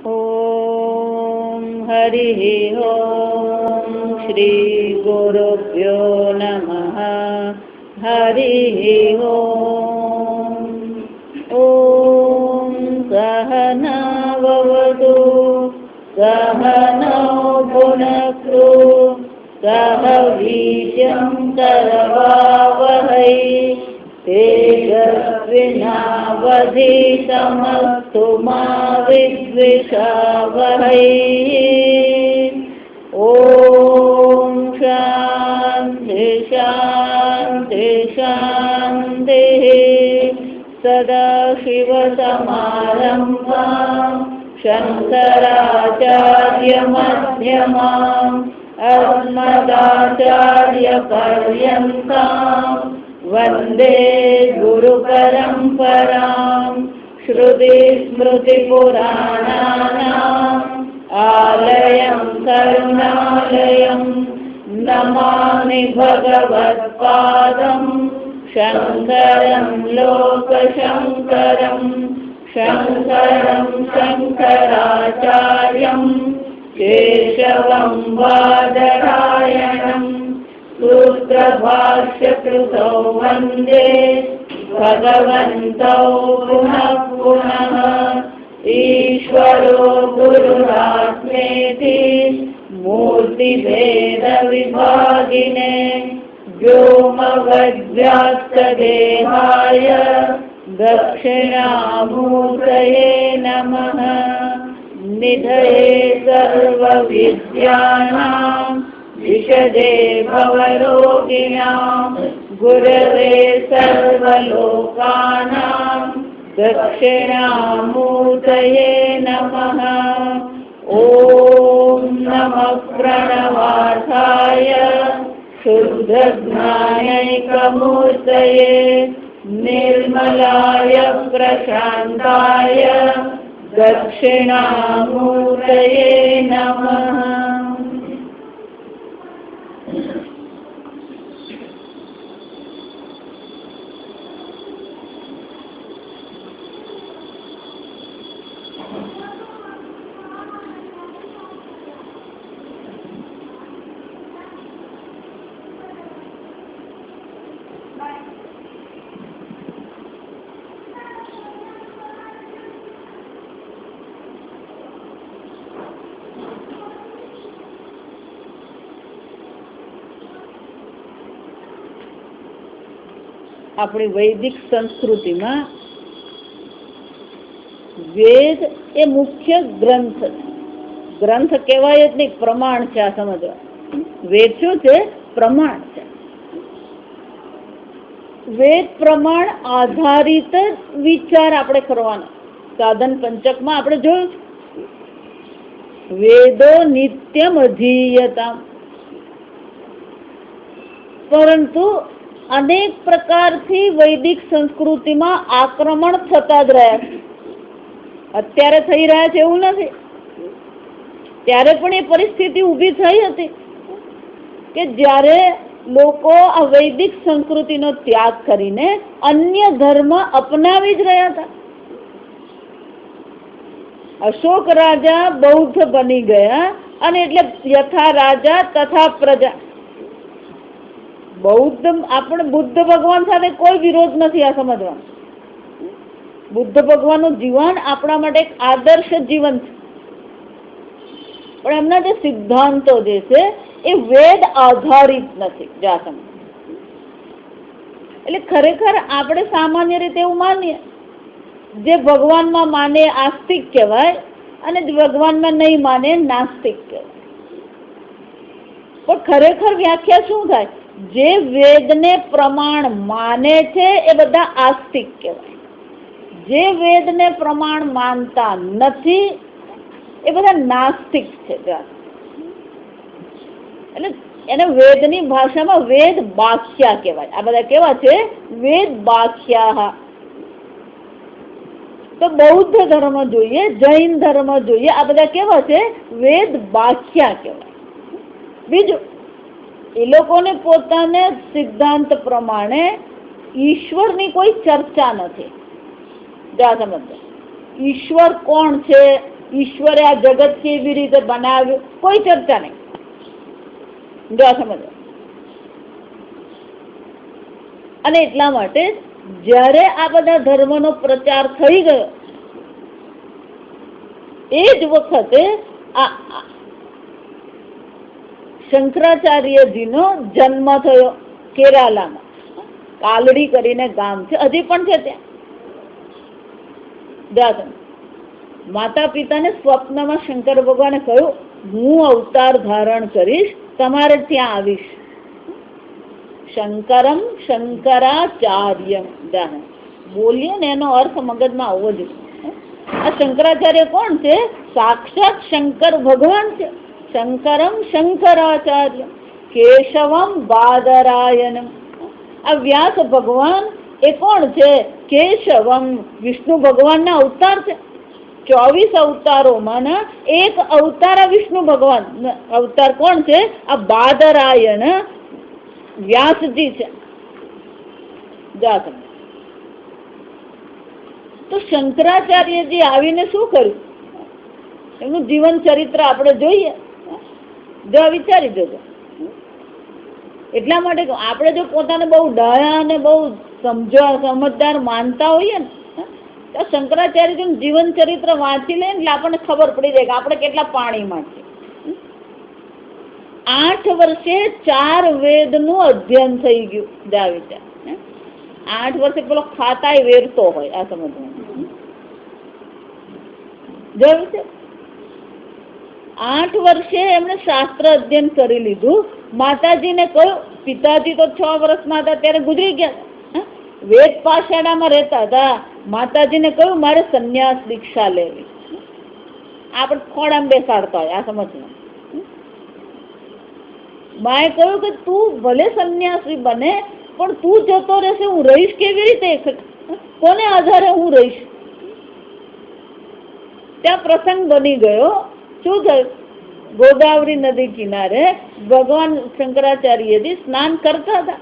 ओम हरिः ओम श्री गुरुभ्यो नमः। हरिः ओम। ओम सहना भवतु सहनौ भुनक्तु सह वीर्यं करवावहै तेजस्विनावधीतमस्तु मा विद्विषावहै। ओम शान्ति शान्ति शान्तिः। सदाशिवसमारम्भां शङ्कराचार्यमध्यमाम् अस्मदाचार्यपर्यन्तां वन्दे गुरुपरम्परां। श्रुतिस्मृतिपुराणानाम् आलयं करुणालयं नमामि भगवत्पादं शङ्करं लोकशङ्करं शङ्करं शङ्कराचार्यं केशवं बादरायणं सूत्रभाष्यकृतौ वन्दे भगवन्तौ पुनः पुनः। ईश्वरो गुरुरात्मेति मूर्तिभेदविभागिने व्योमवद्व्याप्तदेहाय दक्षिणामूर्तये नमः। निधये सर्वविद्यानां विशदे भवरोगिणां गुरवे सर्वलोकानां दक्षिणामूर्तये नमः। ॐ नमः प्रणवार्थाय शुद्धज्ञानैकमूर्तये निर्मलाय प्रशान्ताय दक्षिणामूर्तये नमः। આપણી વૈદિક સંસ્કૃતિમાં વેદ એ મુખ્ય ગ્રંથ છે. ગ્રંથ કહેવાય જ નહીં, પ્રમાણ છે. આ સમજવા, વેદ શું છે? પ્રમાણ છે. વેદ પ્રમાણ આધારિત વિચાર આપણે કરવાનો. સાધન પંચકમાં આપણે જોયું વેદો નિત્યમ અધીયતામ. પરંતુ અનેક પ્રકારથી વૈદિક સંસ્કૃતિમાં આક્રમણ થતા જ રહ્યા છે. અત્યારે થઈ રહ્યા છે એવું નથી. ત્યારે પણ એ પરિસ્થિતિ ઊભી થઈ હતી કે જ્યારે લોકો આ વૈદિક સંસ્કૃતિનો ત્યાગ કરીને અન્ય ધર્મ અપનાવી જ રહ્યા હતા. અશોક રાજા બૌદ્ધ બની ગયા અને એટલે યથા રાજા તથા પ્રજા. બૌદ્ધ આપણે બુદ્ધ ભગવાન સાથે કોઈ વિરોધ નથી. આ સમજવાનું, બુદ્ધ ભગવાનનું જીવન આપણા માટે એક આદર્શ જીવન છે. પણ એમના જે સિદ્ધાંતો જે છે એ વેદ આધારિત નથી. એટલે ખરેખર આપણે સામાન્ય રીતે એવું માનીએ, જે ભગવાનમાં માને આસ્તિક કહેવાય અને ભગવાનમાં નહીં માને નાસ્તિક કહેવાય. પણ ખરેખર વ્યાખ્યા શું થાય? જે વેદને પ્રમાણ માને છે એ બધા આસ્તિક કહેવાય. જે વેદને પ્રમાણ માનતા નથી એ બધા નાસ્તિક છે. એટલે એને વેદની ભાષામાં વેદ બાખ્યા કહેવાય. આ બધા કેવા છે? વેદ બાખ્યા. તો બૌદ્ધ ધર્મ જોઈએ, જૈન ધર્મ જોઈએ, આ બધા કેવા છે? વેદ બાખ્યા કહેવાય. બીજું, એ લોકોને પોતાને સિદ્ધાંત પ્રમાણે ઈશ્વરની કોઈ ચર્ચા નથી. ઈશ્વર કોણ છે, ઈશ્વરે આ જગત કેવી રીતે બનાવ્યું, કોઈ ચર્ચા નહીં. જો સમજો. અને એટલા માટે જ્યારે આ બધા ધર્મનો પ્રચાર થઈ ગયો એ જ વખતે આ શંકરાચાર્યજીનો જન્મ થયો કેરાલામાં. કાલડી કરીને ગામ છે, હજી પણ છે ત્યાં. માતા પિતાને સ્વપ્નમાં શંકર ભગવાને કહ્યું, હું અવતાર ધારણ કરીશ, તમારે ત્યાં આવીશ. શંકરમ શંકરાચાર્યમ બોલીએ ને એનો અર્થ મગજમાં આવવો જોઈએ. આ શંકરાચાર્ય કોણ છે? સાક્ષાત શંકર ભગવાન છે. શંકરમ શંકરાચાર્ય કેશવમ બાદરાયણમ. આ વ્યાસ ભગવાન એ કોણ છે? કેશવમ વિષ્ણુ ભગવાનના અવતાર છે. 24 અવતારોમાં એક અવતાર વિષ્ણુ ભગવાન અવતાર કોણ છે? આ બાદરાયણ વ્યાસજી છે. તો શંકરાચાર્યજી આવીને શું કર્યું? એમનું જીવન ચરિત્ર આપણે જોઈએ, જો વિચારી જોજો. એટલા માટે આપણે જો પોતાને બહુ ડાયા અને બહુ સમજદાર માનતા હોઈએ ને, તો શંકરાચાર્યજીનું જીવન ચરિત્ર વાંચી લઈએ એટલે આપણને ખબર પડી જાય કે આપણે કેટલા પાણીમાં છે. 8 વર્ષે 4 વેદનું અધ્યયન થઈ ગયું. જા વિચાર, 8 વર્ષે પેલો ખાતાય વેરતો હોય. આ સમજવાનું. જો વિચાર, 8 વર્ષે એમણે શાસ્ત્ર અધ્યયન કરી લીધું. માતાજીને કહ્યું, પિતાજી તો 6 વર્ષમાં હતા ત્યારે ગુજરી ગયા, વેદ પાઠશાળામાં રહેતા હતા. માતાજીને કહ્યું, મારે સંન્યાસ દીક્ષા લેવી. આપણે ખોડામાં બેસાડતા હોય. આ સમજવાનું. માએ કહ્યું કે તું ભલે સંન્યાસી બને, પણ તું જતો રહેશે, હું રહીશ કેવી રીતે? કોને આધારે હું રહીશ? ત્યાં પ્રસંગ બની ગયો. શું થયું? ગોદાવરી નદી કિનારે ભગવાન શંકરાચાર્યજી સ્નાન કરતા હતા.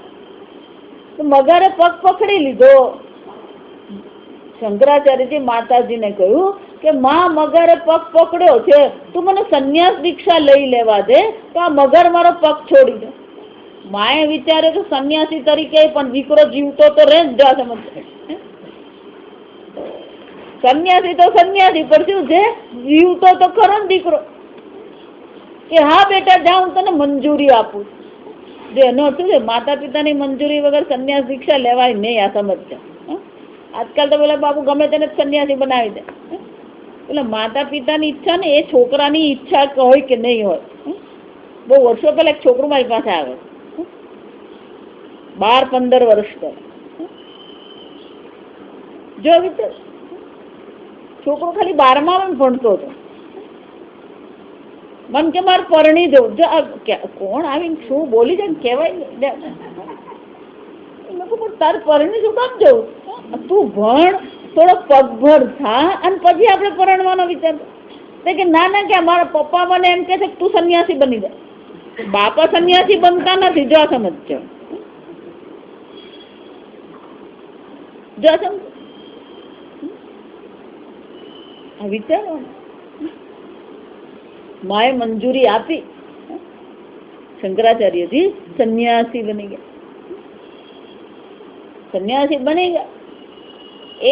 તો મગરે પગ પકડી લીધો. શંકરાચાર્યજી માતાજીને કહ્યું કે માં, મગરે પગ પકડ્યો છે, તું મને સંન્યાસ દીક્ષા લઈ લેવા દે, તો આ મગર મારો પગ છોડી દે. માએ વિચાર્યું કે સંન્યાસી તરીકે પણ દીકરો જીવતો તો રહે જ. જા સમજ. સંન્યાસી તો સંન્યાસી, પણ શું છે, જીવતો તો ખરો ને દીકરો. કે હા બેટા, જા, હું તને મંજૂરી આપું. જે એનો અર્થ છે, માતા પિતાની મંજૂરી વગર સંન્યાસ દીક્ષા લેવાય નહીં. આ સમજશે. આજકાલ તો પેલા બાપુ ગમે તેને સંન્યાસી બનાવી દે. એટલે માતા પિતાની ઈચ્છા ને એ છોકરાની ઈચ્છા હોય કે નહીં હોય. બહુ વર્ષો પહેલા એક છોકરું મારી પાસે આવે, 12-15 વર્ષ પહેલા. જો વિચાર, છોકરો ખાલી 12માં ભણતો હતો. મન કે મારે પરણી જવું. જો કોણ આવીને શું બોલી જાય કેવાય. તારે પરણી શું કામ જવું? તું ભણ, થોડો પગભર થા, અને પછી આપણે પરણવાનો વિચાર. કે ના ના, કે મારા પપ્પા મને એમ કે છે કે તું સંન્યાસી બની જાય. બાપા સંન્યાસી બનતા નથી. જો સમજજો. જો સમજ વિચારો. માએ મંજૂરી આપી, શંકરાચાર્યજી સંન્યાસી બની ગયા. સંન્યાસી બની ગયા.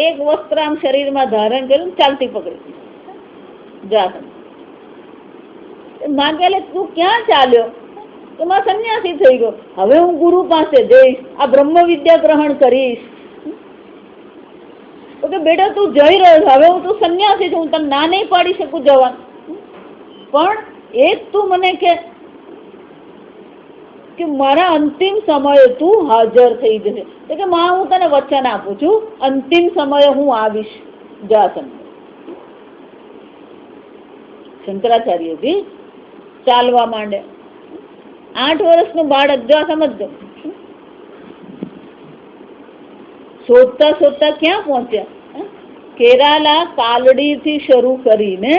એક વસ્ત્ર આમ શરીરમાં ધારણ કર્યું, ચાલતી પકડી. જા માં કે તું ક્યાં ચાલ્યો? તો માં સંન્યાસી થઈ ગયો. હવે હું ગુરુ પાસે જઈશ, આ બ્રહ્મ વિદ્યા ગ્રહણ કરીશ. તો કે બેટા તું જઈ રહ્યો, હવે હું તું સંન્યાસી છું, હું તને ના નહીં પાડી શકું જવાનું, પણ એક તું મને કે મારા અંતિમ સમયે તું હાજર થઈ જશે. તો કે માં, હું તને વચન આપું છું, અંતિમ સમયે હું આવીશ. જા સમજ. શંકરાચાર્યજી ચાલવા માંડે. 8 વર્ષનું બાળક. જો સમજજો. શોધતા શોધતા ક્યાં પહોંચ્યા? કેરાલા કાલડી થી શરૂ કરીને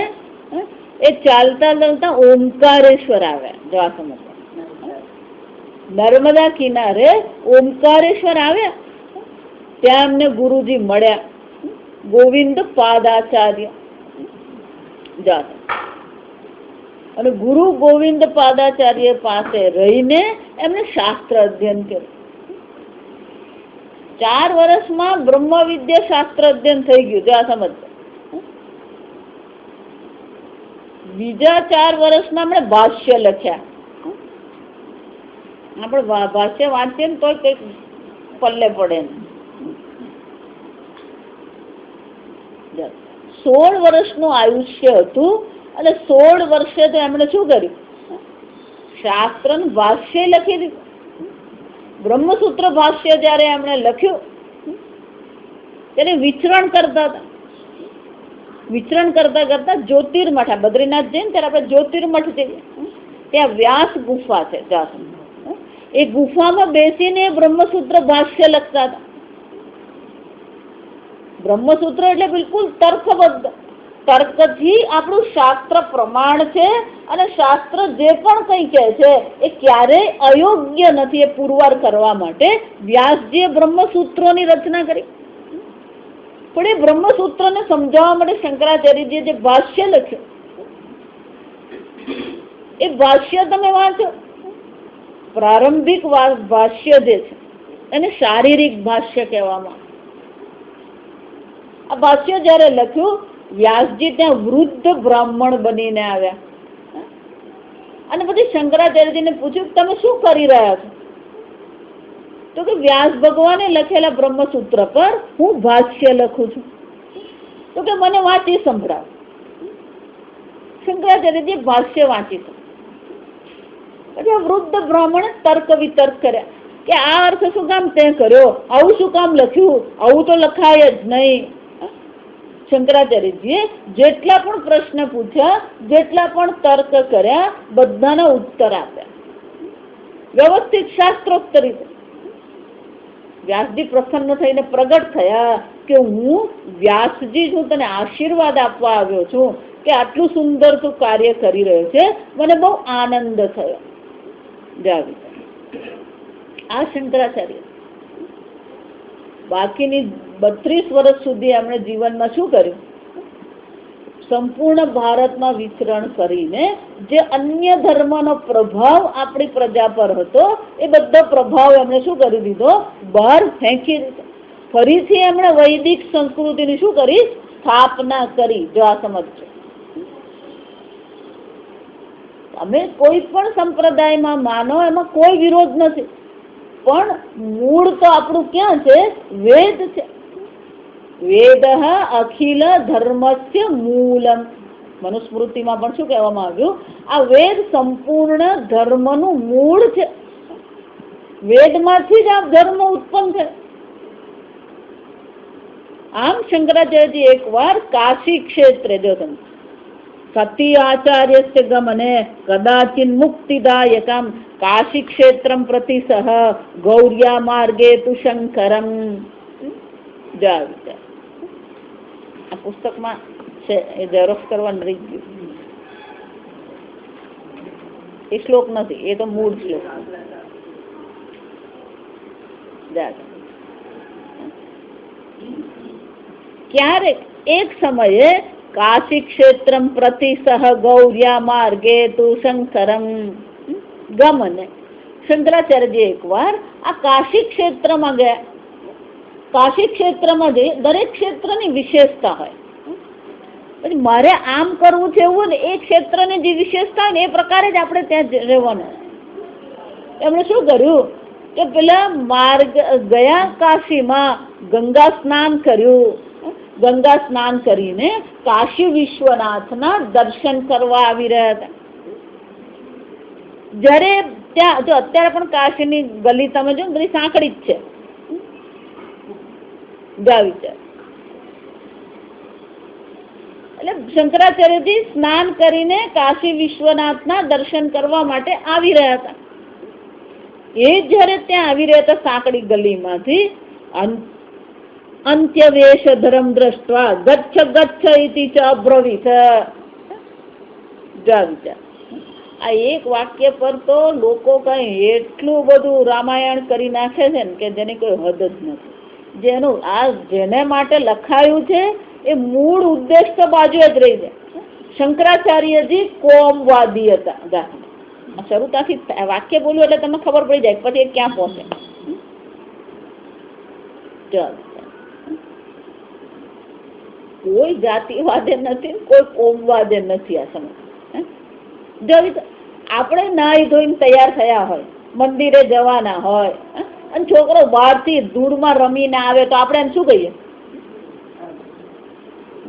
એ ચાલતા ચાલતા ઓમકારેશ્વર આવ્યા. જો આ સમજ. નર્મદા કિનારે ઓમકારેશ્વર આવ્યા. ત્યાં એમને ગુરુજી મળ્યા, ગોવિંદ પાદાચાર્ય. જાત. અને ગુરુ ગોવિંદ પાદાચાર્ય પાસે રહીને એમને શાસ્ત્ર અધ્યયન કર્યું. 4 વર્ષમાં બ્રહ્મ વિદ્યા શાસ્ત્ર અધ્યયન થઈ ગયું. જો આ સમજ. બીજા 4 વર્ષમાં આપણે ભાષ્ય લખ્યા. આપણે ભાષ્ય વાંચીએ ને તો કઈક પલ્લે પડે. 16 વર્ષનું આયુષ્ય હતું અને 16 વર્ષે તો એમણે શું કર્યું? શાસ્ત્રનું ભાષ્ય લખી દીધું. બ્રહ્મસૂત્ર ભાષ્ય જયારે એમણે લખ્યું ત્યારે વિચરણ કરતા હતા. વિચરણ કરતા કરતા જ્યોતિર્મઠ, બદ્રીનાથ જઈને ત્યારે આપણે જ્યોતિર્મઠ જઈએ. ત્યાં વ્યાસ ગુફા છે. એ ગુફામાં બેસીને બ્રહ્મસૂત્ર ભાષ્ય લખતા હતા. બ્રહ્મસૂત્ર એટલે બિલકુલ તર્કબદ્ધ. તર્કથી આપણું શાસ્ત્ર પ્રમાણ છે અને શાસ્ત્ર જે પણ કઈ કહે છે એ ક્યારેય અયોગ્ય નથી. એ પુરવાર કરવા માટે વ્યાસજીએ બ્રહ્મસૂત્રોની રચના કરી. પણ એ બ્રહ્મસૂત્રને સમજાવવા માટે શંકરાચાર્યજીએ જે ભાષ્ય લખ્યું, એ ભાષ્ય તમે વાંચો. પ્રારંભિક ભાષ્ય જે છે એને શારીરિક ભાષ્ય કહેવામાં. આ ભાષ્ય જયારે લખ્યું, વ્યાસજી ત્યાં વૃદ્ધ બ્રાહ્મણ બનીને આવ્યા અને પછી શંકરાચાર્યજીને પૂછ્યું તમે શું કરી રહ્યા છો? તો કે વ્યાસ ભગવાને લખેલા બ્રહ્મસૂત્ર પર હું ભાષ્ય લખું છું. તો કે મને વાંચી સંભળાવ. શંકરાચાર્યજી ભાષ્ય વાંચી. પછી વૃદ્ધ બ્રાહ્મણે તર્ક વિતર્ક કર્યા કે આ અર્થ શું કામ તે કર્યો, આવું શું કામ લખ્યું, આવું તો લખાય જ નહીં. શંકરાચાર્યજીએ જેટલા પણ પ્રશ્ન પૂછ્યા, જેટલા પણ તર્ક કર્યા, બધાના ઉત્તર આપ્યા વ્યવસ્થિત શાસ્ત્રોક્ત રીતે. વ્યાસજી પ્રસન્ન થઈને પ્રગટ થયા કે હું વ્યાસજી છું, તને આશીર્વાદ આપવા આવ્યો છું કે આટલું સુંદર તું કાર્ય કરી રહ્યો છે, મને બહુ આનંદ થયો. આ શંકરાચાર્ય બાકીની 32 વર્ષ સુધી એમણે જીવનમાં શું કર્યું? સંપૂર્ણ ભારતમાં વિચરણ કરીને જે અન્ય ધર્મનો પ્રભાવ આપણી પ્રજા પર હતો એ બધો પ્રભાવ એમણે શું કરી દીધો? બહાર ફેંકી દીધો. ફરીથી એમણે વૈદિક સંસ્કૃતિની શું કરી? સ્થાપના કરી. જો આ સમજજો. તમે કોઈ પણ સંપ્રદાયમાં માનો, એમાં કોઈ વિરોધ નથી, પણ મૂળ તો આપણું ક્યાં છે? વેદ છે. વેદ અખિલ ધર્મસ્ય મૂલમ. મનુસ્મૃતિમાં પણ શું કહેવામાં આવ્યું? આ વેદ સંપૂર્ણ ધર્મનું મૂળ છે. વેદમાંથી જ આ ધર્મ ઉત્પન્ન છે. આમ શંકરાચાર્યજી એકવાર કાશી ક્ષેત્રે જો તમે સતી આચાર્યસ્ય ગમને કદાચિન મુક્તિદાયકમ કાશી ક્ષેત્રમ પ્રતિ સહ ગૌર્યા માર્ગે તુ શંકરમ. આ પુસ્તકમાં છે, એ ઝેરોક્સ કરવાનું રહી ગયું. એ શ્લોક નથી, એ તો મૂળ શ્લોક. ક્યારેક એક સમયે કાશી ક્ષેત્રમ પ્રતિ સહ ગૌર્યા માર્ગે તુ શંકરમ ગમને. શંકરાચાર્યજી એકવાર આ કાશી ક્ષેત્રમાં ગયા. કાશી ક્ષેત્રમાં જઈ, દરેક ક્ષેત્રની વિશેષતા હોય. પછી મારે આમ કરવું છે એવું ને, એ ક્ષેત્રની જે વિશેષતા હોય ને એ પ્રકારે જ આપણે ત્યાં રહેવાનું. એમણે શું કર્યું કે પેલા માર્ગ ગયા, કાશીમાં ગંગા સ્નાન કર્યું. ગંગા સ્નાન કરીને કાશી વિશ્વનાથના દર્શન કરવા આવી રહ્યા હતા. જયારે ત્યાં જો અત્યારે પણ કાશીની ગલી તમે જો બધી સાંકડી જ છે. એટલે શંકરાચાર્યજી સ્નાન કરીને કાશી વિશ્વનાથના દર્શન કરવા માટે આવી રહ્યા હતા. એ જયારે ત્યાં આવી રહ્યા હતા સાંકડી ગલીમાંથી, અંત્યવેશ ધર્મ દ્રષ્ટવા ગચ્છ ગચ્છ ઇતિ ચ અબ્રવીત. આ એક વાક્ય પર તો લોકો કઈ એટલું બધું રામાયણ કરી નાખે છે ને કે જેની કોઈ હદ જ નથી. જેને માટે લખાયું છે એ મૂળ ઉદ્દેશ તો બાજુ જ રહી જાય. શંકરાચાર્યજી કોમવાદી હતા. શરૂતાથી વાક્ય બોલ્યું એટલે તમને ખબર પડી જાય પછી ક્યાં પહોંચે. કોઈ જાતિવાદે નથી, કોઈ કોમવાદે નથી. આ સમય આપણે નાઈ ધોઈને તૈયાર થયા હોય, મંદિરે જવાના હોય અને છોકરો બહારથી ધૂળમાં રમીને આવે તો આપણે એમ શું કહીએ?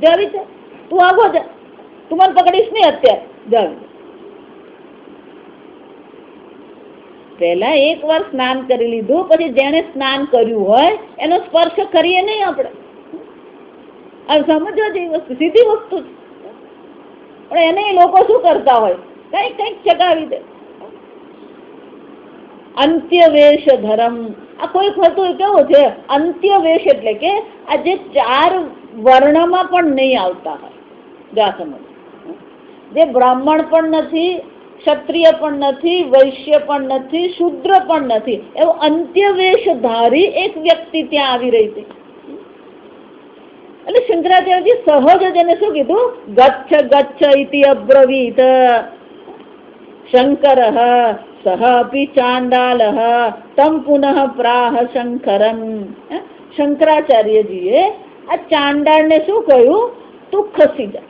જાવી છે, તું આગો જા, તું મને પકડીશ નહીં અત્યારે. જાવી પહેલા એક વાર સ્નાન કરી લીધું, પછી જેને સ્નાન કર્યું હોય એનો સ્પર્શ કરીએ નહીં આપણે. આ સમજવા જેવી વસ્તુ, સીધી વસ્તુ છે. પણ એને લોકો શું કરતા હોય? કઈક કઈક ચગાવી દે. અંત્યવેશ ધર્મ, આ કોઈક હતું કેવું છે? અંત્યવેશ એટલે કે આ જે 4 વર્ણમાં પણ નહીં આવતા હોય. જા સમજ, જે બ્રાહ્મણ પણ નથી, ક્ષત્રિય પણ નથી, વૈશ્ય પણ નથી, શૂદ્ર પણ નથી, એવો અંત્યવેશ ધારી એક વ્યક્તિ ત્યાં આવી રહી હતી. એટલે શંકરાચાર્યજી સહજ જ એને શું કીધું? ગચ્છ ગચ્છ ઇતિ અબ્રવીત શંકરઃ સહ અપી ચાંડાલઃ તમ પુનઃ પ્રાહ શંકરમ. શંકરાચાર્યજીએ આ ચાંડાળને શું કહ્યું? તું ખસી જા,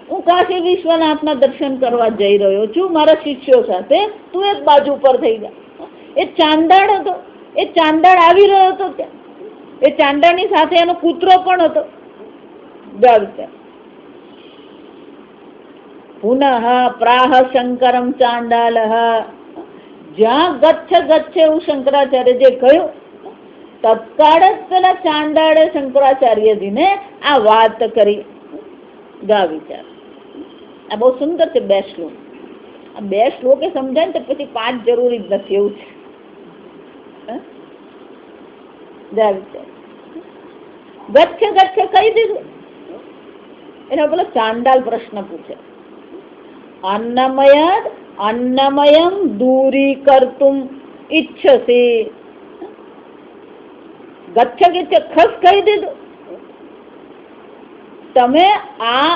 હું કાશી વિશ્વનાથના દર્શન કરવા જઈ રહ્યો છું મારા શિષ્યો સાથે, તું એક બાજુ પર થઈ જા. એ ચાંડાળ હતો, એ ચાંડાળ આવી રહ્યો હતો ત્યાં. એ ચાંડાળની સાથે એનો પુત્ર પણ હતો. પુનઃ પ્રાહ શંકરમ ચાંડાલઃ. જ્યાં ગચ્છ ગચ્છ એવું શંકરાચાર્ય જે કહ્યું, તત્કાળ જ પેલા ચાંડાળે શંકરાચાર્યજીને આ વાત કરી. ગા વિચાર, આ બહુ સુંદર છે 2 શ્લોક. આ 2 શ્લોકે સમજાય ને તો પછી 5 જરૂરી જ નથી એવું છે. ગા વિચાર, ગચ્છ ગચ્છ કહી દીધું. એના પેલો ચાંડાલ પ્રશ્ન પૂછે, અન્નમયમ દૂરી કરતુમ ઈચ્છસે. ગચ્છ ગચ્છ ખસ કહી દીધું. તમે આ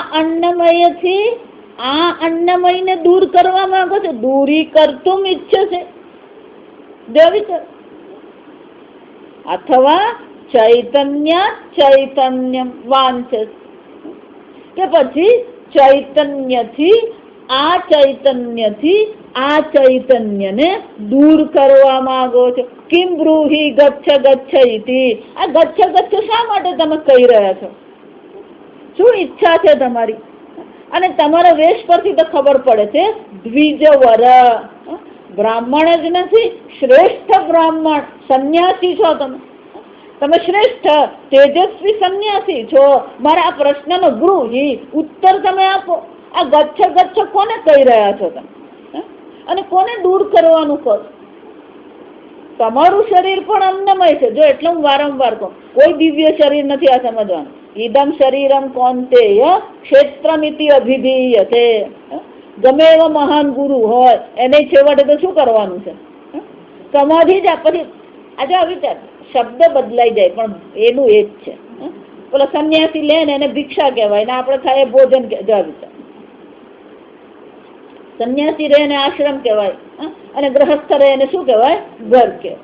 અન્નમયને દૂર કરવા માંગો છો? દૂરી કરતુમ ઈચ્છસે. અથવા ચૈતન્યમ વાંચસ, કે પછી ચૈતન્યથી આ ચૈતન્યને દૂર કરવા માંગો છો. કિમ બ્રૂહી ગચ્છ ગચ્છ ઇતિ. આ ગચ્છ ગચ્છ શા માટે તમે કહી રહ્યા છો? શું ઈચ્છા છે તમારી? અને તમારા વેશ પરથી તો ખબર પડે છે દ્વિજવર, બ્રાહ્મણ જ નથી, શ્રેષ્ઠ બ્રાહ્મણ સંન્યાસી છો તમે. તમે શ્રેષ્ઠ તેજસ્વી સંન્યાસી છો. મારા આ પ્રશ્નનો બ્રૂહી ઉત્તર તમે આપો. આ ગચ્છ ગચ્છ કોને કહી રહ્યા છો તમે? અને કોને દૂર કરવાનું કહો? તમારું શરીર પણ અન્નમય છે. જો એટલે હું વારંવાર કહું, કોઈ દિવ્ય શરીર નથી. આ સમજવાનું. ઇદમ શરીરમ કૌંતેય ક્ષેત્રમિતિ અભિધીયતે. ગમે એવો મહાન ગુરુ હોય એને છેવટે તો શું કરવાનું છે? સમાધિ જ. પછી આજે વિચાર, શબ્દ બદલાઈ જાય પણ એનું એ જ છે. પેલો સંન્યાસી લે ને એને ભિક્ષા કહેવાય ને આપણે થાય ભોજન. સંન્યાસી રહે ને આશ્રમ કહેવાય, અને ગ્રહસ્થ રહે એને શું કહેવાય? ઘર કહેવાય.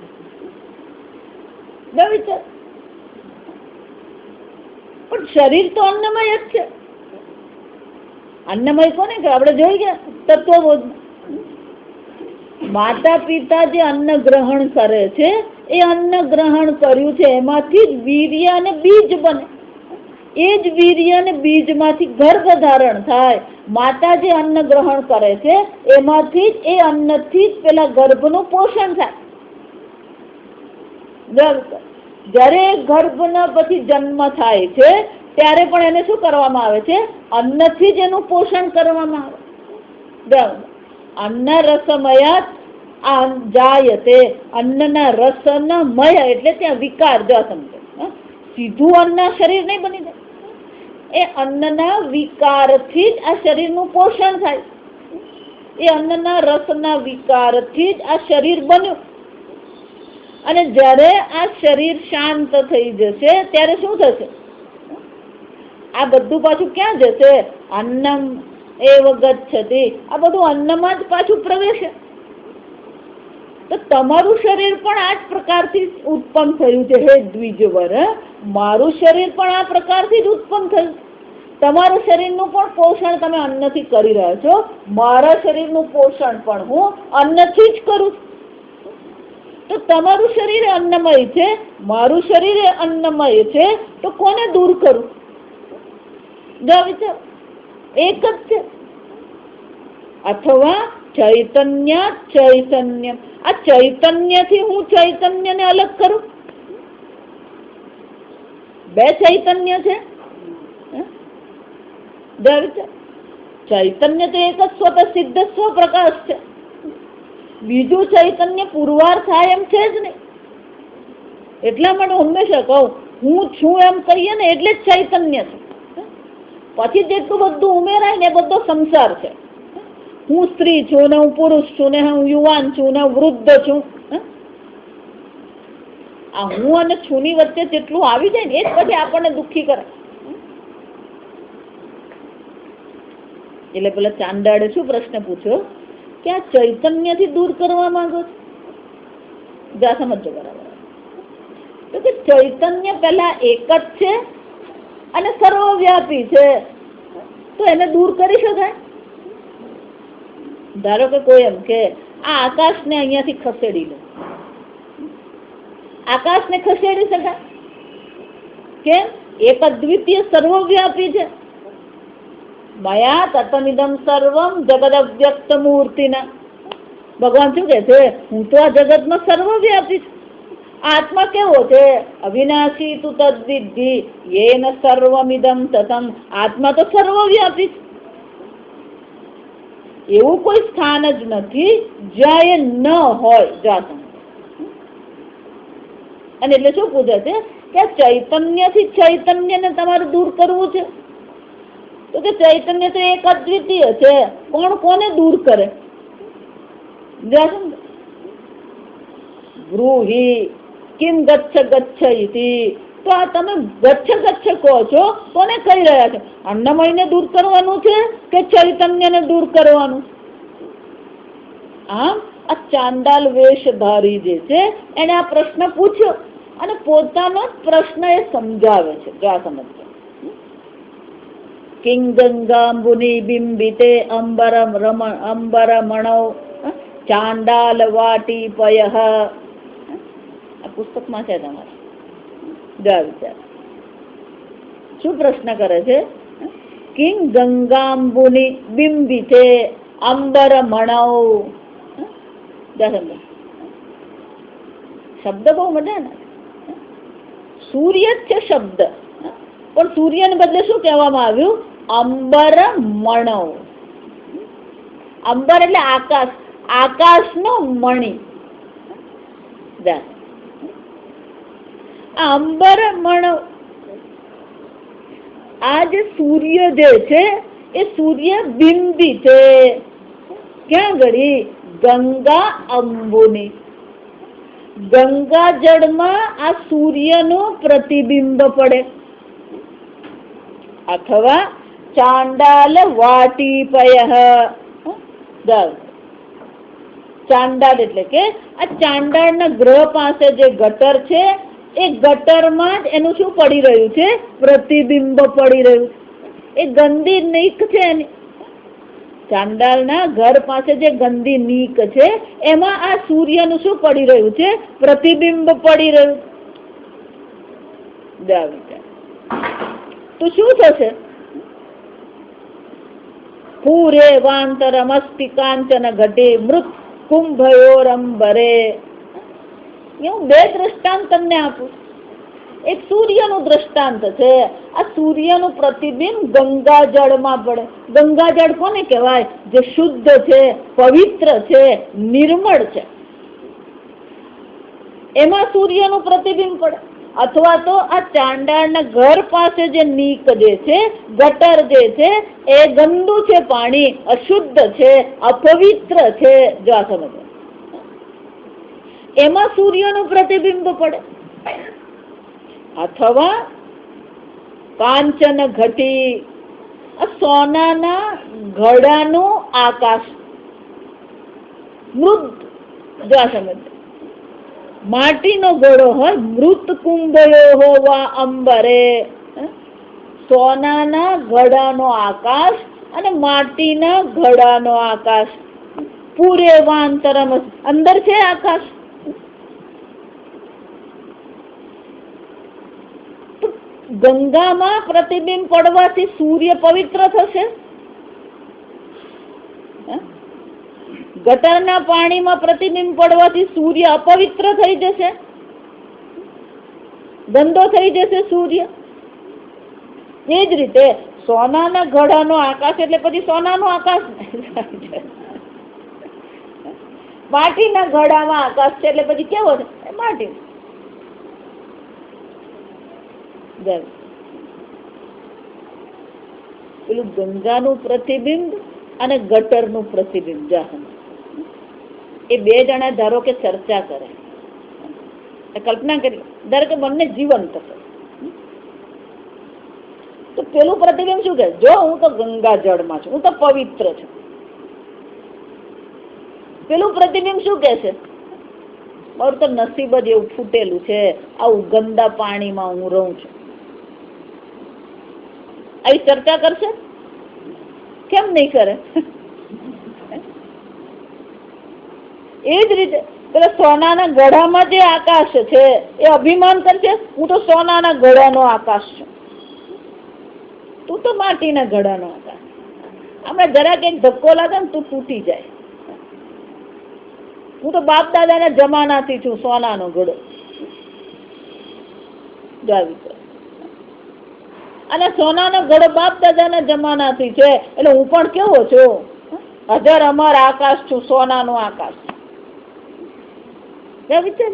પણ શરીર તો અન્નમય જ છે. અન્નમય કોને કે આપણે જોઈ ગયા તત્વબોધ. માતા પિતા જે અન્ન ગ્રહણ કરે છે એ અન્ન ગ્રહણ કર્યું છે એમાંથી જ વીર્ય અને બીજ બને. એ જ વીર્ય અને બીજમાંથી ગર્ભ ધારણ થાય. માતા જે અન્ન ગ્રહણ કરે છે એમાંથી જ, એ અન્નથી જ પેલા ગર્ભનું પોષણ થાય. જ્યારે ગર્ભના પછી જન્મ થાય છે ત્યારે પણ એને શું કરવામાં આવે છે? અન્નથી જ એનું પોષણ કરવામાં આવે. અન્ન રસમયાત જાયતે. અન્નના રસના મય એટલે ત્યાં વિકાર. જો સમજો, સીધું અન્ન શરીર નહીં બની જાય. એ અન્નના વિકારથી જ આ શરીરનું પોષણ થાય. એ અન્નના રસના વિકારથી જ આ શરીર બન્યું. અને જ્યારે આ શરીર શાંત થઈ જશે ત્યારે શું થશે? આ બધું પાછું ક્યાં જશે? એવ ગચ્છતિ, આ બધું અન્નમાં જ પાછું પ્રવેશે. તો તમારું શરીર પણ આ જ પ્રકારથી ઉત્પન્ન થયું છે. હે દ્વિજવર, મારું શરીર પણ આ પ્રકારથી જ ઉત્પન્ન થયું. તમારા શરીરનું પણ પોષણ તમે અન્નથી કરી રહ્યા છો, મારા શરીરનું પોષણ પણ હું અન્નથી જ કરું છું. તો તમારું શરીર અન્નમય છે, મારું શરીર અન્નમય છે, તો કોને દૂર કરું? વિચાર, એક જ છે. અથવા ચૈતન્ય ચૈતન્ય, આ ચૈતન્યથી હું ચૈતન્યને અલગ કરું? બે ચૈતન્ય છે. ચૈતન્ય તો એક જ સ્વતઃ સિદ્ધ સ્વપ્રકાશ છે. બીજું ચૈતન્ય પુરવાર થાય એમ છે જ નહીં. એટલા માટે હંમેશા કહું, હું છું એમ કહીએ ને એટલે જ ચૈતન્ય છે. પછી જેટલું બધું ઉમેરાય ને એ બધો સંસાર છે. હું સ્ત્રી છું ને હું પુરુષ છું ને હું યુવાન છું ને વૃદ્ધ છું. આ હું અને છું ની વચ્ચે જેટલું આવી જાય ને એ જ પછી આપણને દુઃખી કરે. એટલે પેલા ચાંડાળે શું પ્રશ્ન પૂછ્યો કે આ ચૈતન્યથી દૂર કરવા માંગો છો? જા સમજો બરાબર. તો કે ચૈતન્ય પેલા એક જ છે અને સર્વવ્યાપી છે, તો એને દૂર કરી શકાય? ધારો કે કોઈ એમ કે આ આકાશને અહીંયાથી ખસેડી લો, આકાશને ખસેડી શકાય? કેમ? એક અદ્વિતીય સર્વવ્યાપી છે. મયા તતમિદમ સર્વમ જગદવ્યક્ત મૂર્તિના. ભગવાન શું કે છે? હું તો આ જગતમાં સર્વવ્યાપી છું. આત્મા કેવો છે? અવિનાશી તું તદ્વિદ્ધિ યેન સર્વમિદમ તતમ. આત્મા તો સર્વવ્યાપી છે. એવું કોઈ સ્થાન જ નથી જ્યાં એ ન હોય. જાત અને એટલે શું પૂછે છે કે ચૈતન્યથી ચૈતન્યને તમારે દૂર કરવું છે? તો કે ચૈતન્ય તો એક અદ્વિતીય છે, કોણ કોને દૂર કરે? બ્રૂહી કિમ ગચ્છ ગચ્છ ઇતિ. તો આ તમે ગચ્છ ગચ્છ કહો છો, કોને કહી રહ્યા છો? અન્નમયને દૂર કરવાનું છે કે ચૈતન્યને દૂર કરવાનું? આમ આ ચાંડાલ વેશધારી જે છે એને આ પ્રશ્ન પૂછ્યો અને પોતાનો પ્રશ્ન એ સમજાવે છે. જા સમજ. કિંગ ગંગાંબુનિ બિંબિતે અંબરમણૌ ચાંડાલ વાટી પયઃ. આ પુસ્તકમાં છે તમારે. જા વિચાર. શું પ્રશ્ન કરે છે? કિંગ ગંગાંબુનિ બિંબિતે અંબરમણૌ. જા સમજ. શબ્દ બહુ મજા ને. સૂર્ય જ છે શબ્દ, પણ સૂર્યને બદલે શું કહેવામાં આવ્યું? અંબરમણૌ. અંબર એટલે આકાશ, આકાશનો મણિ. અંબરમણૌ. આ જે સૂર્ય જે છે એ સૂર્ય બિંબી છે. ક્યાં ગળી? ગંગા અંબુની. ગંગા જળમાં આ સૂર્યનું પ્રતિબિંબ પડે. અથવા ચાંડાલ વાટીપયઃ. ચાંડાલ એટલે કે આ ચાંડાળના ગ્રહ પાસે જે ગટર છે એ ગટરમાં જ એનું શું પડી રહ્યું છે? પ્રતિબિંબ પડી રહ્યું છે. એ ગંદી નીક છે એની. ચાંડાલના ઘર પાસે જે ગંદી નીક છે એમાં આ સૂર્યનું શું પડી રહ્યું છે? પ્રતિબિંબ પડી રહ્યું. તો શું થશે? પૂરે વાંતરમસ્તિ કાંચન ઘટે મૃત કુંભયોરંબરે. હું બે દ્રષ્ટાંત તમને આપું. એક સૂર્યનું દ્રષ્ટાંત છે. આ સૂર્યનું પ્રતિબિંબ ગંગા જળમાં પડે. ગંગા જળ કોને કહેવાય? જે શુદ્ધ છે, પવિત્ર છે, નિર્મળ છે. એમાં સૂર્યનું પ્રતિબિંબ પડે. અથવા તો આ ચાંડાળના ઘર પાસે જે નીક જે છે, ગટર જે છે એ ગંદુ છે, પાણી અશુદ્ધ છે, અપવિત્ર છે. જો આ સમજો. એમાં સૂર્યનું પ્રતિબિંબ પડે. અથવા કાંચન ઘટી, સોનાના ઘડાનું આકાશ, મૃત, જો આ સમજ, માટીનો ઘડો હોય, મૃત કુંભયો હોવા અંબરે, સોનાના ઘડાનો આકાશ અને માટીના ઘડાનો આકાશ, પૂરે વાંતરમ, અંદર છે આકાશ. ગંગામાં પ્રતિબિંબ પડવાથી સૂર્ય પવિત્ર થશે, ગટરના પાણીમાં પ્રતિબિંબ પડવાથી સૂર્ય અપવિત્ર થઈ જશે, ગંદો થઈ જશે સૂર્ય. એ જ રીતે સોનાના ઘડાનો આકાશ એટલે પછી સોનાનો આકાશ, માટીના ઘડામાં આકાશ છે એટલે પછી કેવો છે? માટી. પેલું ગંગાનું પ્રતિબિંબ અને ગટરનું પ્રતિબિંબ, એ બે જણા ધારો કે ચર્ચા કરે, કલ્પના કરી, ધારો કે બંને જીવંત છે, તો પેલું પ્રતિબિંબ શું કહે? જો હું તો ગંગા જળમાં છું, હું તો પવિત્ર છું. પેલું પ્રતિબિંબ શું કહે છે? મારું તો નસીબ જ એવું ફૂટેલું છે, આવું ગંદા પાણીમાં હું રહું છું. આવી ચર્ચા કરશે? કેમ નહીં કરે? એ જ રીતે પેલા સોનાના ગળામાં જે આકાશ છે એ અભિમાન કરશે, હું તો સોનાના ગળાનો આકાશ છું, તું તો માટીના ગળાનો આકાશ. હમણાં જરાક એક ધક્કો લાગે ને તું તૂટી જાય. હું તો બાપ દાદાના જમાનાથી છું, સોનાનો ઘડો. અને સોનાનો ઘડો બાપ દાદાના જમાનાથી છે એટલે હું પણ કેવો છું? હજાર અમર આકાશ છું, સોનાનો આકાશ. વિચાર,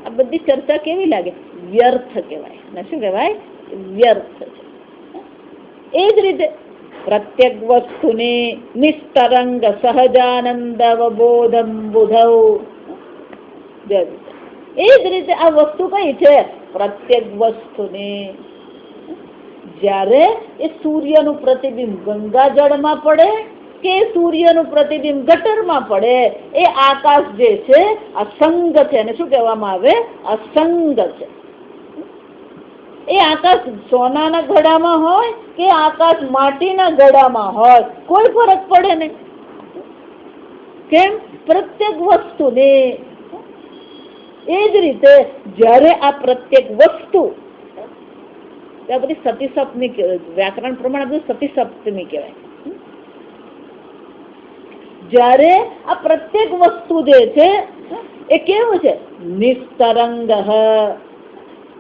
આ બધી ચર્ચા કેવી લાગે? વ્યર્થ કહેવાય. ને શું કહેવાય? વ્યર્થ છે. એ જ રીતે પ્રત્યેક વસ્તુની નિસ્તરંગ સહજાનંદ અવબોધમ બુધૌ. એ જ રીતે આ વસ્તુ કઈ છે? પ્રત્યેક વસ્તુની જ્યારે એ સૂર્યનું પ્રતિબિંબ ગંગા જળમાં પડે કે સૂર્યનું પ્રતિબિંબ ગટરમાં પડે, એ આકાશ જે છે અસંગ છે. અને શું કહેવામાં આવે? અસંગ છે. એ આકાશ સોનાના ઘડામાં હોય કે આકાશ માટીના ઘડામાં હોય, કોઈ ફરક પડે નહીં. કેમ? પ્રત્યેક વસ્તુને. એ જ રીતે જ્યારે આ પ્રત્યેક વસ્તુ, ત્યાં બધી સતી સપ્તમી, વ્યાકરણ પ્રમાણે બધું સતી સપ્તમી કહેવાય. જ્યારે આ પ્રત્યેક વસ્તુ જે છે એ કેવું છે? નિસ્તરંગ,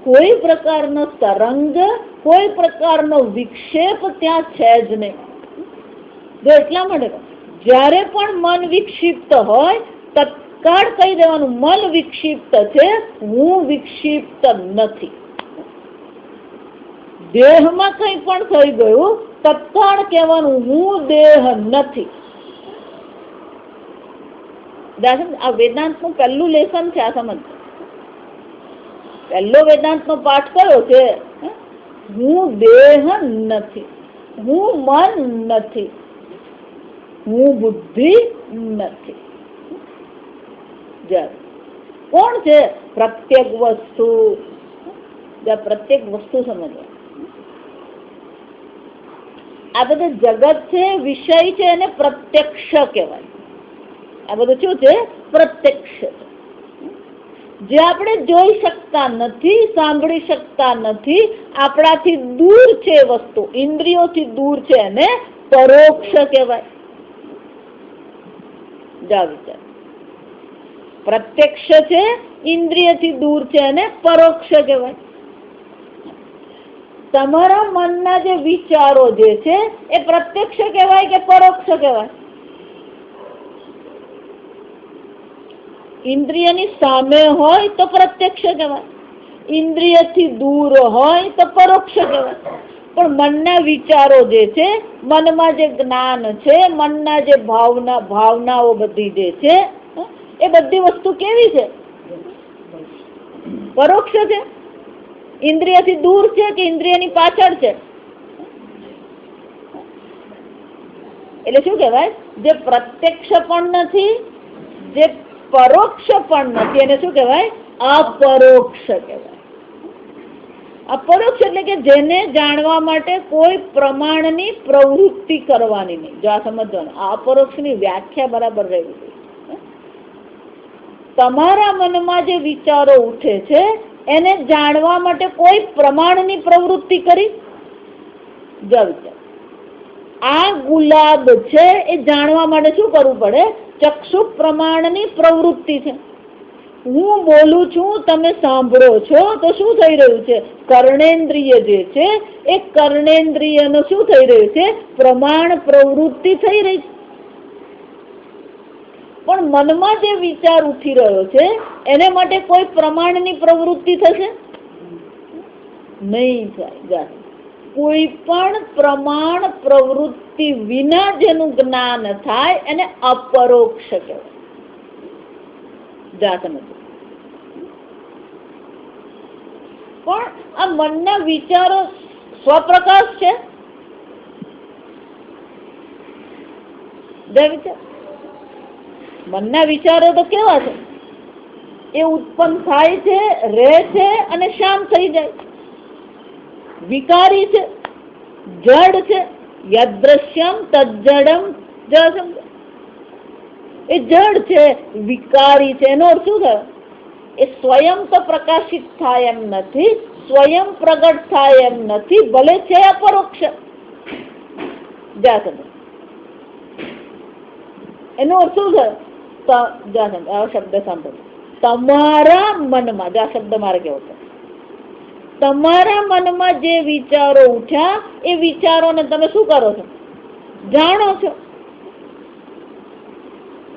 કોઈ પ્રકારનો તરંગ, કોઈ પ્રકારનો વિક્ષેપ ત્યાં છે જ નહીં. જો એટલા માટે જ્યારે પણ મન વિક્ષિપ્ત હોય તત્કાળ કહી દેવાનું, મન વિક્ષિપ્ત છે, હું વિક્ષિપ્ત નથી. દેહમાં કઈ પણ થઈ ગયું તત્કાળ કહેવાનું, હું દેહ નથી. આ વેદાંત નું પહેલું લેસન છે. આ સમજ, પહેલો વેદાંત નો પાઠ કયો છે? હું દેહ નથી, હું મન નથી, હું બુદ્ધિ નથી. કોણ છે? પ્રત્યેક વસ્તુ. પ્રત્યેક વસ્તુ સમજવા. આ બધું જગત છે, વિષય છે, અને પ્રત્યક્ષ કહેવાય. આ બધું શું છે? પ્રત્યક્ષ. જે આપણે જોઈ શકતા નથી, સાંભળી શકતા નથી, આપણાથી દૂર છે વસ્તુ, ઇન્દ્રિયોથી દૂર છે, અને પરોક્ષ કહેવાય. વિચાર, પ્રત્યક્ષ છે, ઇન્દ્રિયથી દૂર છે, અને પરોક્ષ કહેવાય. તમારા મનના જે વિચારો જે છે એ પ્રત્યક્ષ કહેવાય કે પરોક્ષ કહેવાય? ઇન્દ્રિયની સામે હોય તો પ્રત્યક્ષ કહેવાય, ઇન્દ્રિયથી દૂર હોય તો પરોક્ષ કહેવાય. પણ મનના વિચારો જે છે, મનમાં જે જ્ઞાન છે, મનના જે ભાવનાઓ બધી જે છે, એ બધી વસ્તુ કેવી છે? પરોક્ષ છે. ઇન્દ્રિયથી દૂર છે કે ઇન્દ્રિયની પાછળ છે? એટલે શું કહેવાય? જે પ્રત્યક્ષ પણ નથી, જે પરોક્ષ પણ નથી, એને શું કહેવાય? અપરોક્ષ કહેવાય. અપરોક્ષ એટલે કે જેને જાણવા માટે કોઈ પ્રમાણની પ્રવૃત્તિ કરવાની નહીં. જો આ સમજવાનું, આ અપરોક્ષની વ્યાખ્યા બરાબર રહેવી જોઈએ. તમારા મનમાં જે વિચારો ઉઠે છે એને જાણવા માટે કોઈ પ્રમાણની પ્રવૃત્તિ કરી. જો વિચાર, આ ગુલાબ છે એ જાણવા માટે શું કરવું પડે? ચક્ષુ પ્રમાણની પ્રવૃત્તિ છે. હું બોલું છું, તમે સાંભળો છો, તો શું થઈ રહ્યું છે? કર્ણેન્દ્રિય જે છે એ કર્ણેન્દ્રિયનું શું થઈ રહ્યું છે? પ્રમાણ પ્રવૃત્તિ થઈ રહી છે. પણ મનમાં જે વિચાર ઉઠી રહ્યો છે એને માટે કોઈ પ્રમાણની પ્રવૃત્તિ થશે નહીં થાય. કોઈ પણ પ્રમાણ પ્રવૃત્તિ વિના જેનું જ્ઞાન થાય એને અપરોક્ષ કહેવાય. પણ આ મનના વિચારો સ્વપ્રકાશ છે. મનના વિચારો તો કેવા છે? એ ઉત્પન્ન થાય છે, રહે છે અને શાંત થઈ જાય. વિકારી છે, જડ છે. યદ્રશ્યમ તજ્જડમ જસમ. એ જડ છે, વિકારી છે. એનો અર્થ શું થાય? એ સ્વયં તો પ્રકાશિત થાય એમ નથી, સ્વયં પ્રગટ થાય એમ નથી, ભલે છે અપરોક્ષ. એનો અર્થ શું છે? આ શબ્દ સાંભળો. તમારા મનમાં, આ શબ્દ મારે કેવો છે? તમારા મનમાં જે વિચારો ઉઠ્યા એ વિચારોને તમે શું કરો છો? જાણો છો.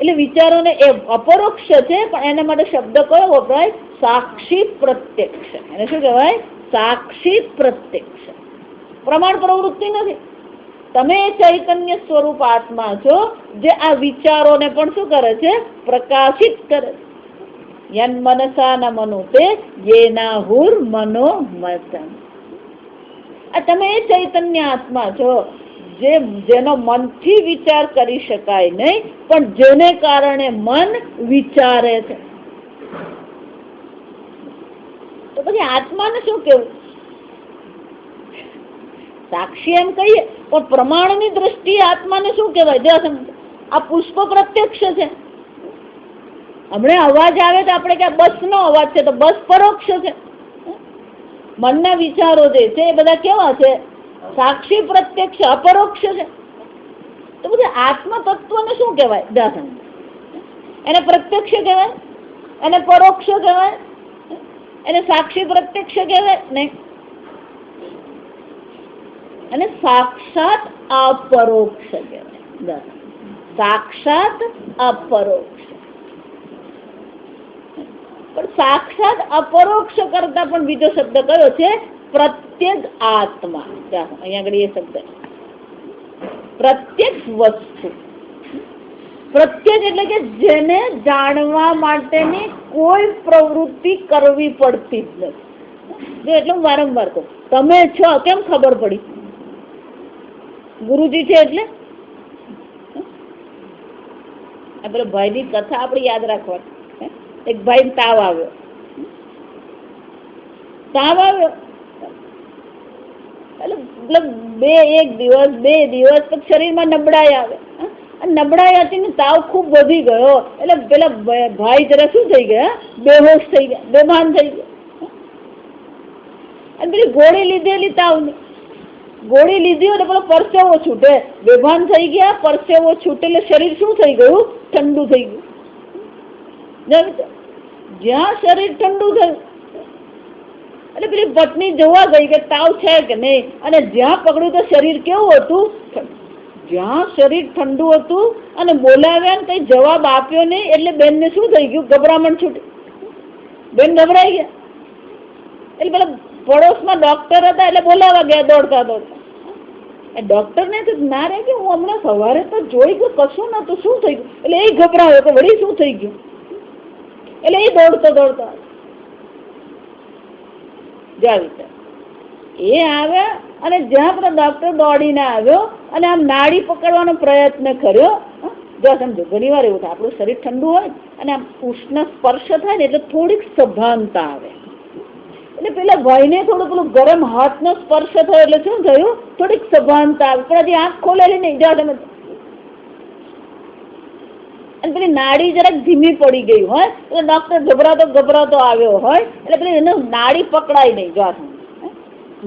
એટલે વિચારોને એ અપરોક્ષ છે, પણ એના માટે શબ્દ કયો વપરાય? સાક્ષી પ્રત્યક્ષ. એને શું કહેવાય? સાક્ષી પ્રત્યક્ષ. પ્રમાણ પ્રવૃત્તિ નથી. તમે ચૈતન્ય સ્વરૂપ આત્મા છો જે આ વિચારોને પણ શું કરે છે? પ્રકાશિત કરે છે. યન મનસા ન મનુતે યેનાહુર મનોમતમ. આ તમે એ ચૈતન્ય આત્મા છો જેનો મનથી વિચાર કરી શકાય નહીં, પણ જેને કારણે મન વિચારે છે. તો પછી આત્માને શું કેવું? સાક્ષી એમ કહીએ, પણ પ્રમાણની દ્રષ્ટિએ આત્માને શું કહેવાય? આ પુષ્પ પ્રત્યક્ષ છે. હમણાં અવાજ આવે તો આપણે કે બસ નો અવાજ છે, તો બસ પરોક્ષ છે. મનના વિચારો જે છે એ બધા કેવા છે? સાક્ષી પ્રત્યક્ષ, અપરોક્ષ છે. તો પછી આત્મ તત્વને શું કહેવાય? એને પ્રત્યક્ષ કહેવાય, એને પરોક્ષ કહેવાય, એને સાક્ષી પ્રત્યક્ષ કહેવાય નહીં. અને સાક્ષાત અપરોક્ષ કહેવાય. સાક્ષાત અપરોક્ષ. પણ સાક્ષાત અપરોક્ષ કરતા પણ બીજો શબ્દ કયો છે? પ્રત્યક્ષ આત્મા. અહીંયા આગળ એ શબ્દ, પ્રત્યક્ષ વસ્તુ. પ્રત્યક્ષ એટલે કે જેને જાણવા માટેની કોઈ પ્રવૃત્તિ કરવી પડતી જ નથી. જો એટલે હું વારંવાર કહું, તમે છો કેમ ખબર પડી? ગુરુજી છે એટલે. આપણે ભાઈની કથા આપણે યાદ રાખવાની. એક ભાઈ તાવ આવ્યો એટલે એક દિવસ બે દિવસ પછી શરીરમાં નબળાઈ આવે. નબળાઈ હતી ને તાવ ખૂબ વધી ગયો એટલે પેલા ભાઈ જરા શું થઈ ગયા? બેહોશ થઈ ગયા, બેભાન થઈ ગયા. અને પેલી ગોળી લીધેલી તાવની, ગોળી લીધી એટલે પેલો પરસેવો છૂટે, બેભાન થઈ ગયા, પરસેવો છૂટે એટલે શરીર શું થઈ ગયું? ઠંડુ થઈ ગયું. જ્યાં શરીર ઠંડુ થયું એટલે પેલી પત્ની જોવા ગઈ કે તાવ છે કે નહીં, અને જ્યાં પકડ્યું તો શરીર કેવું હતું? જ્યાં શરીર ઠંડુ હતું અને બોલાવ્યા ને કઈ જવાબ આપ્યો નહીં એટલે બેન ને શું થઈ ગયું? ગભરામણ છૂટી. બેન ગભરાઈ ગયા. એટલે પેલા પડોશમાં ડોક્ટર હતા એટલે બોલાવા ગયા દોડતા દોડતા. ડોક્ટર ને ના રે કે હું હમણાં સવારે તો જોઈ ગયું, કશું નતું, શું થઈ ગયું? એટલે એ ગભરાયો કે વળી શું થઈ ગયું? એટલે એ દોડતો દોડતો એ આવ્યા અને જ્યાં પણ ડોક્ટર દોડીને આવ્યો અને આમ નાડી પકડવાનો પ્રયત્ન કર્યો. જો સમજો, ઘણી વાર એવું થાય, આપણું શરીર ઠંડુ હોય અને આમ ઉષ્ણ સ્પર્શ થાય ને એટલે થોડીક સભાનતા આવે. એટલે પેલા ભાઈને થોડું પેલું ગરમ હાથનો સ્પર્શ થયો એટલે શું થયું? થોડીક સભાનતા આવે. પણ હજી આંખ ખોલેલી નહીં. જા તમે, અને પેલી નાડી જરાક ધીમી પડી ગઈ હોય એટલે ડોક્ટર ગભરાતો આવ્યો હોય એટલે પેલી એને નાડી પકડાય નહીં. જો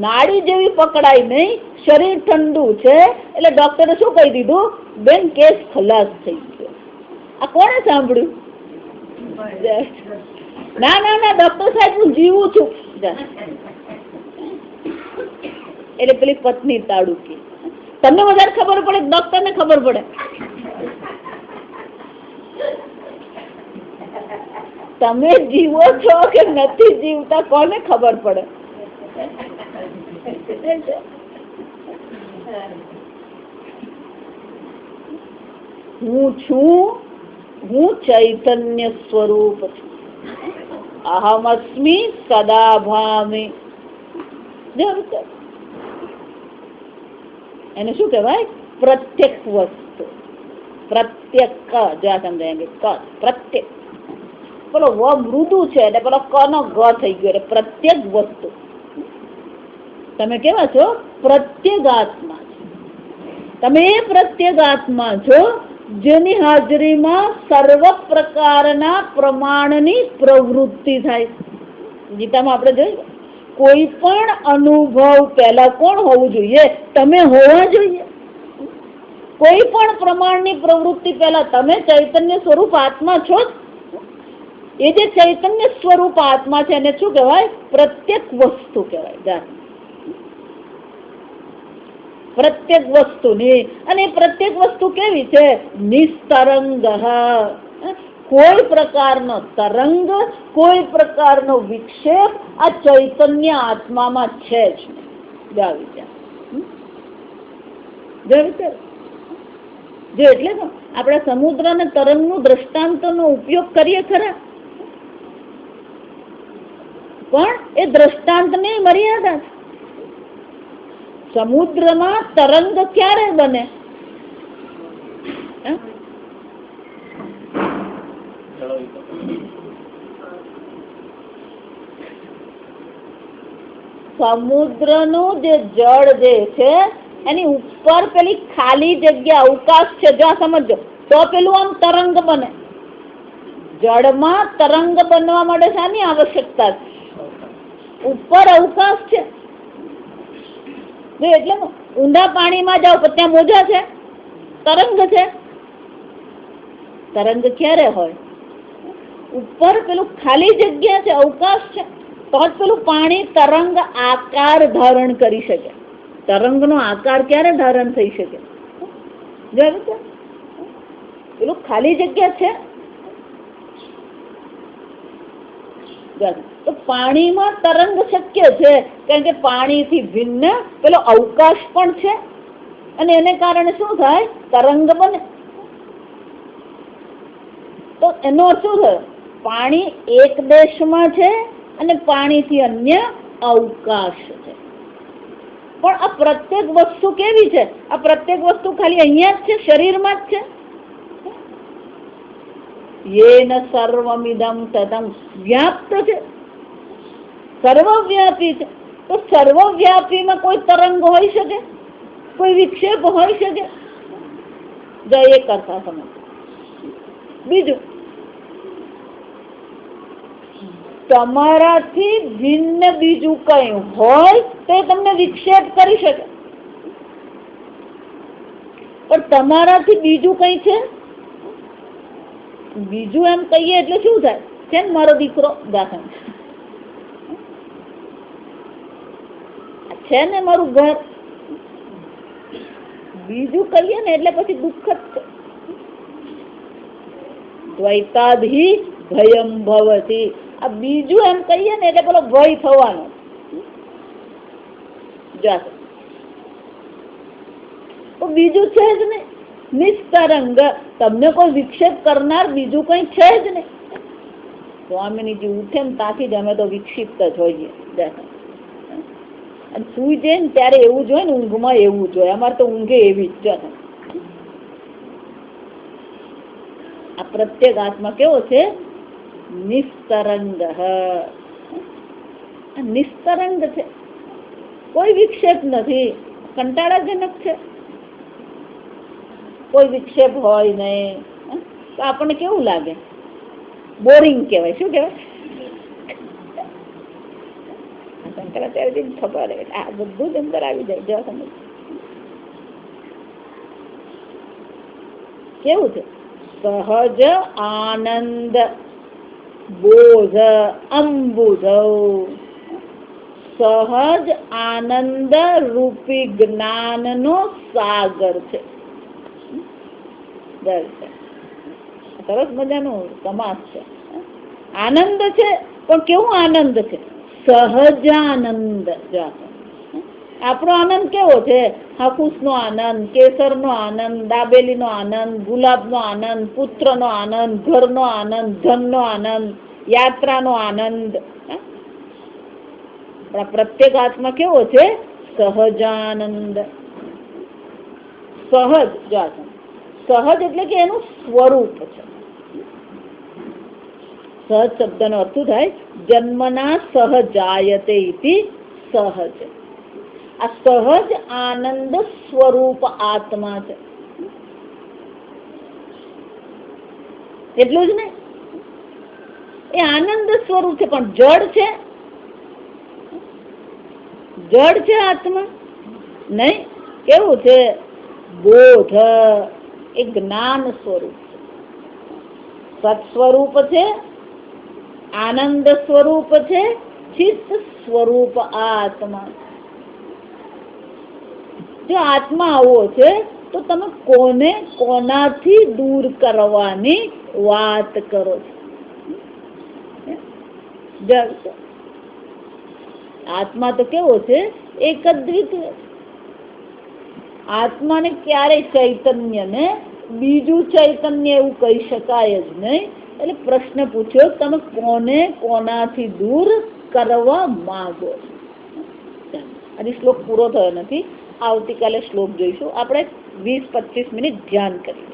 નાડી જેવી પકડાય નહીં, શરીર ઠંડુ છે એટલે ડોક્ટરે શું કહી દીધું? બેન, કેસ ખલાસ થઈ ગયો. આ કોણે સાંભળ્યું? ના ના ના, ડોક્ટર સાહેબ હું જીવું છું. એટલે પેલી પત્ની તાડુકી. તમને વધારે ખબર પડે, ડોક્ટર ને ખબર પડે? તમે જીવો છો કે નથી જીવતા કોને ખબર પડે? હું છું, હું ચૈતન્ય સ્વરૂપ છું. અહમસ્મિ સદા ભામિ. એને શું કહેવાય? પ્રત્યેક વસ્તુ. પ્રત્યેક જ્યાં સમજાય પ્રત્યેક. પેલો વ મૃદુ છે એટલે પેલો ક નો ગ થઈ ગયો એટલે પ્રત્યેક વસ્તુ. તમે કેવા છો? પ્રત્યેગાત્મા. તમે એ પ્રત્યેગાત્મા છો જેની હાજરીમાં સર્વ પ્રકારના પ્રમાણની પ્રવૃત્તિ થાય. ગીતામાં આપણે જોયું, કોઈ પણ અનુભવ પહેલા કોણ હોવું જોઈએ? તમે હોવા જોઈએ. કોઈ પણ પ્રમાણની પ્રવૃત્તિ પહેલા તમે ચૈતન્ય સ્વરૂપ આત્મા છો. એ જે ચૈતન્ય સ્વરૂપ આત્મા છે એને શું કહેવાય? પ્રત્યેક વસ્તુ કહેવાય. પ્રત્યેક વસ્તુની. અને પ્રત્યેક વસ્તુ કેવી છે? નિસ્તરંગ. કોઈ પ્રકારનો તરંગ, કોઈ પ્રકારનો વિક્ષેપ આ ચૈતન્ય આત્મામાં છે જ. જો એટલે તો આપણે સમુદ્ર અને તરંગનું દ્રષ્ટાંતનો ઉપયોગ કરીએ ખરા, પણ એ દ્રષ્ટાંતની મર્યાદા છે. સમુદ્રમાં તરંગ ક્યારે બને? સમુદ્રનું જે જળ જે છે એની ઉપર પેલી ખાલી જગ્યા, અવકાશ છે. જો સમજો તો પેલું આમ તરંગ બને. જળમાં તરંગ બનવા માટે શાની આવશ્યકતા છે? ઉપર અવકાશ છે. એટલે ઊંડા પાણીમાં જાઓ તો ત્યાં મોજા છે, તરંગ છે. તરંગ ક્યારે હોય? ઉપર પેલું ખાલી જગ્યા છે, અવકાશ છે, તો જ પેલું પાણી તરંગ આકાર ધારણ કરી શકે. તરંગનો આકાર ક્યારે ધારણ થઈ શકે? પેલું ખાલી જગ્યા છે. તો પાણીમાં તરંગ શક્ય છે કારણ કે પાણીથી ભિન્ન પેલો અવકાશ પણ છે અને એને કારણે શું થાય? તરંગ બને. તો એનો અર્થ શું થયો? પાણી એક દેશમાં છે અને પાણીથી અન્ય અવકાશ છે. પણ આ પ્રત્યેક વસ્તુ કેવી છે? આ પ્રત્યેક વસ્તુ ખાલી અહીંયા જ છે, શરીરમાં જ છે. યેન સર્વમિદં તદં વ્યાપ્ત છે, સર્વવ્યાપી છે. તો સર્વવ્યાપીમાં કોઈ તરંગ હોઈ શકે? કોઈ વિક્ષેપ હોઈ શકે? જો એ કરતા સમજ. બીજું, તમારાથી ભિન્ન બીજું કઈ હોય તો તમને વિક્ષેપ કરી શકે, પણ તમારાથી બીજું કઈ છે? બીજું એમ કહીએ એટલે શું થાય? છે ને મારો દીકરો, દાખલ છે ને મારું ઘર, બીજું કહીએ ને એટલે પછી દુઃખ જ છે. દ્વૈતાધિ ભયમ ભવતી. આ બીજું એમ કહીએ ને એટલે પેલો ભય થવાનો. તો બીજું છે જ નહીં, નિસ્તરંગ. તમને કોઈ વિક્ષેપ કરનાર બીજું કઈ છે જ નહીં. સ્વામીજી ઉઠે ને ત્યાંથી જ અમે તો વિક્ષિપ્ત જ હોઈએ. અને સૂઈ જાય ને ત્યારે એવું જોઈએ ને ઊંઘમાં એવું જોઈએ. અમારે તો ઊંઘે એવી જ છે. આ પ્રત્યેક આત્મા કેવો છે? નિસ્તરંગ. નિસ્તરંગ છે, કોઈ વિક્ષેપ નથી, કંટાળાજનક છે, કોઈ વિક્ષેપ હોય નહીં. તો આપણને કેવું લાગે? બોરિંગ કહેવાય. શું કહેવાય? શંકરાચાર્યજી ખબર આ બધું જ અંદર આવી જાય. જો સમજ કેવું છે? સહજ આનંદ બોધ અંબુધ. સહજ આનંદ રૂપી જ્ઞાનનો સાગર છે. સરસ મજાનો સમાસ છે. આનંદ છે, પણ કેવું આનંદ છે? સહજાનંદ. આપણો આનંદ કેવો છે? હાફૂસનો આનંદ, કેસરનો આનંદ, દાબેલીનો આનંદ, ગુલાબનો આનંદ, પુત્રનો આનંદ, ઘરનો આનંદ, ધનનો આનંદ, યાત્રાનો આનંદ. પણ પ્રત્યેક આત્મા કેવો છે? સહજાનંદ. સહજ. સહજ એટલે કે એનું સ્વરૂપ છે. સહજ શબ્દનો અર્થ થાય જન્મના સહજાયતે ઇતિ સહજ. આ સહજ આનંદ સ્વરૂપ આત્મા છે. એટલું જ ને, એ આનંદ સ્વરૂપ છે, પણ જડ છે. જડ છે આત્મા નહીં. કેવું છે? બોધ. એ જ્ઞાન સ્વરૂપ છે, સત્સ્વરૂપ છે, આનંદ સ્વરૂપ છે, ચિત્ત સ્વરૂપ આત્મા. જો આત્મા આવો છે તો તમે કોને કોનાથી દૂર કરવાની વાત કરો છો? આત્મા તો કેવો છે? એક જ દ્વિતીય. આત્માને ક્યારેય ચૈતન્યને બીજું ચૈતન્ય એવું કહી શકાય જ નહીં. એટલે પ્રશ્ન પૂછ્યો, તમે કોને કોનાથી દૂર કરવા માંગો? હજી શ્લોક પૂરો થયો નથી. આવતીકાલે શ્લોક જોઈશું. આપણે 20-25 મિનિટ ધ્યાન કરીએ.